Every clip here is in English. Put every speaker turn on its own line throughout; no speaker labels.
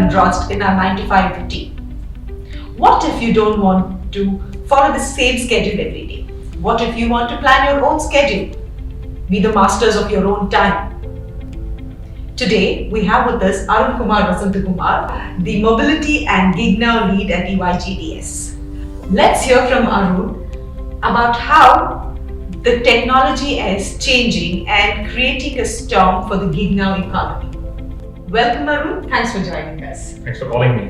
engrossed in our 9 to 5 routine? What if you don't want to follow the same schedule every day? What if you want to plan your own schedule? Be the masters of your own time. Today, we have with us Arunkumar Vasanthakumar, the Mobility and GigNow lead at EY GDS. Let's hear from Arun about how the technology is changing and creating a storm for the GigNow economy. Welcome, Arun. Thanks for joining us.
Thanks for calling me.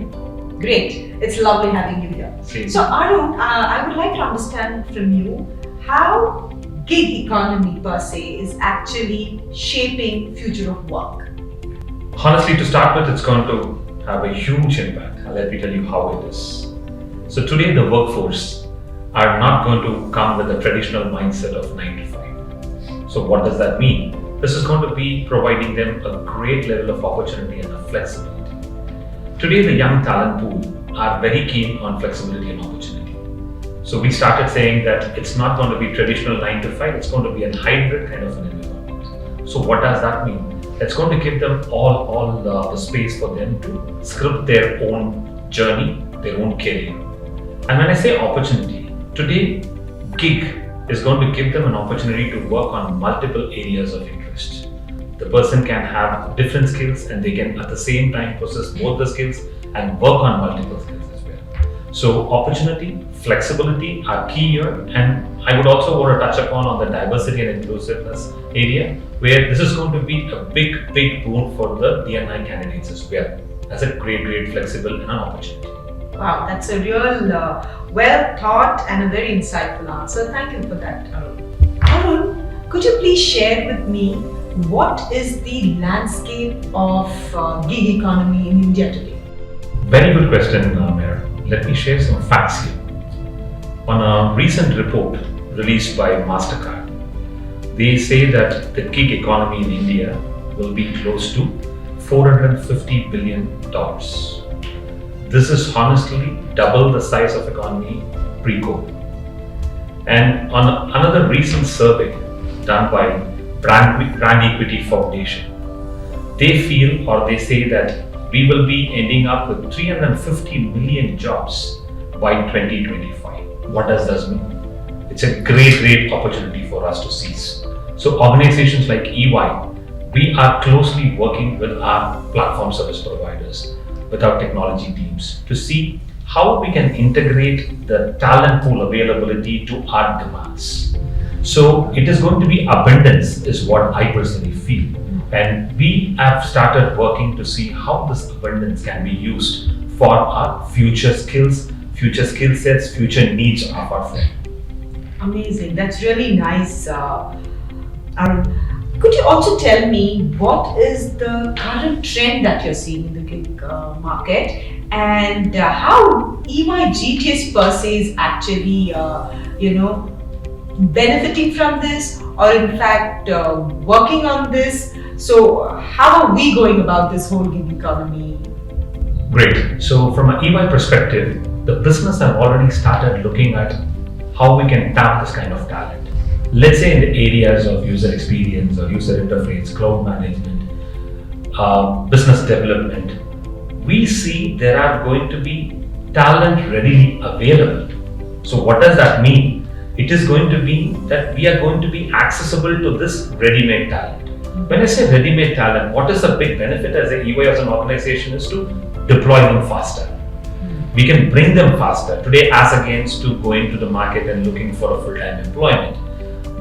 Great. It's lovely having you here.
Same.
So, Arun, I would like to understand from you how gig economy per se is actually shaping future of work.
Honestly, to start with, it's going to have a huge impact. Let me tell you how it is. So today, the workforce are not going to come with a traditional mindset of 9 to 5. So what does that mean? This is going to be providing them a great level of opportunity and a flexibility. Today, the young talent pool are very keen on flexibility and opportunity. So we started saying that it's not going to be traditional 9 to 5, it's going to be a hybrid kind of an environment. So what does that mean? It's going to give them all the space for them to script their own journey, their own career. And when I say opportunity, today gig is going to give them an opportunity to work on multiple areas of interest. The person can have different skills and they can at the same time possess both the skills and work on multiple skills as well. So opportunity, flexibility are key here, and I would also want to touch upon the diversity and inclusiveness area, where this is going to be a big boon for the D&I candidates as well, as a great flexible and an opportunity.
Wow, that's a real well thought and a very insightful answer. Thank you for that, Arun. Arun, could you please share with me what is the landscape of gig economy in India today?
Very good question, Meher. Let me share some facts here. On a recent report released by MasterCard, they say that the gig economy in India will be close to $450 billion. This is honestly double the size of economy pre-COVID. And on another recent survey done by Brand Equity Foundation, they feel or they say that we will be ending up with 350 million jobs by 2025. What does this mean? It's a great opportunity for us to seize. So organizations like EY, we are closely working with our platform service providers, with our technology teams, to see how we can integrate the talent pool availability to our demands. So it is going to be abundance is what I personally feel. And we have started working to see how this abundance can be used for our future skills, future skill sets, future needs of our firm.
Amazing. That's really nice. Arun, could you also tell me what is the current trend that you're seeing in the gig market, and how EY GDS per se is actually, benefiting from this, or in fact working on this? So how are we going about this whole gig economy?
Great. So from an EY perspective, the business have already started looking at how we can tap this kind of talent. Let's say in the areas of user experience or user interface, cloud management, business development, we see there are going to be talent readily available. So what does that mean? It is going to mean that we are going to be accessible to this ready-made talent. When I say ready-made talent, what is the big benefit as a EY as an organization is to deploy them faster. We can bring them faster today as against to going to the market and looking for a full-time employment.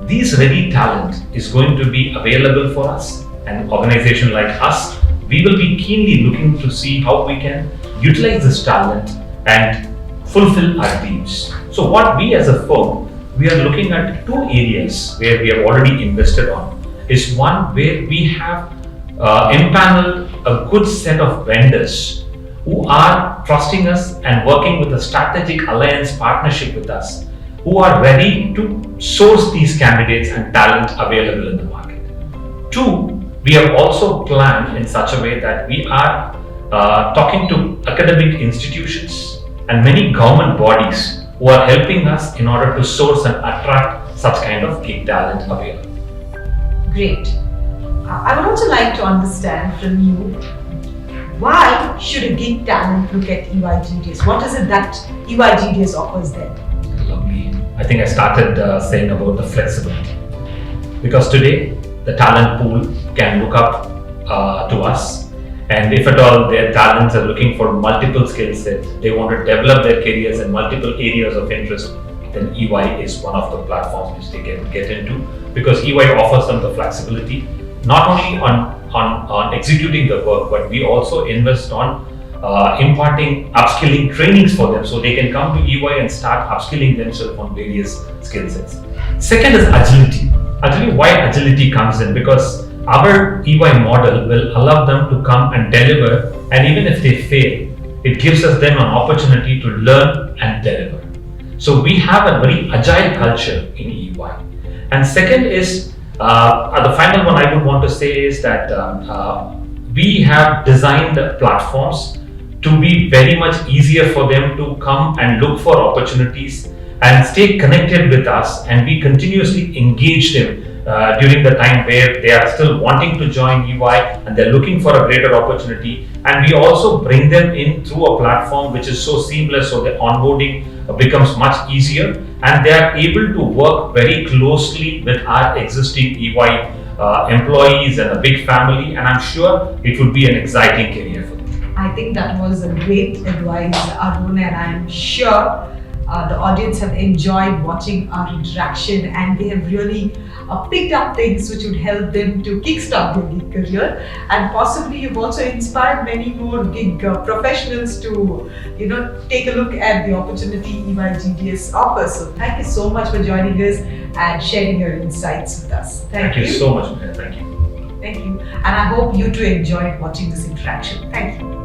These ready talent is going to be available for us, and an organization like us, we will be keenly looking to see how we can utilize this talent and fulfill our needs. So what we as a firm, we are looking at two areas where we have already invested on. Is one where we have empaneled a good set of vendors who are trusting us and working with a strategic alliance partnership with us, who are ready to source these candidates and talent available in the market. Two, we have also planned in such a way that we are talking to academic institutions and many government bodies who are helping us in order to source and attract such kind of gig talent available.
Great. I would also like to understand from you, Why should a gig talent look at EY GDS? What is it that EY GDS offers them?
Lovely. I think I started saying about the flexibility. Because today, the talent pool can look up to us, and if at all their talents are looking for multiple skill sets, they want to develop their careers in multiple areas of interest, then EY is one of the platforms which they can get into, because EY offers them the flexibility, not only on executing the work, but we also invest on imparting upskilling trainings for them, so they can come to EY and start upskilling themselves on various skill sets. Second is agility. Actually, why agility comes in? Because our EY model will allow them to come and deliver, and even if they fail, it gives us them an opportunity to learn and deliver. So we have a very agile culture in EY. And second is, the final one I would want to say is that we have designed platforms to be very much easier for them to come and look for opportunities and stay connected with us, and we continuously engage them during the time where they are still wanting to join EY and they're looking for a greater opportunity, and we also bring them in through a platform which is so seamless, so the onboarding becomes much easier, and they are able to work very closely with our existing EY employees and a big family, and I'm sure it would be an exciting career for them.
I think that was a great advice, Arun, and I'm sure the audience have enjoyed watching our interaction, and they have really picked up things which would help them to kickstart their gig career, and possibly you've also inspired many more gig professionals to take a look at the opportunity EY GDS offers. So thank you so much for joining us and sharing your insights with us.
Thank you so much, Meher. Thank you.
Thank you, and I hope you too enjoyed watching this interaction. Thank you.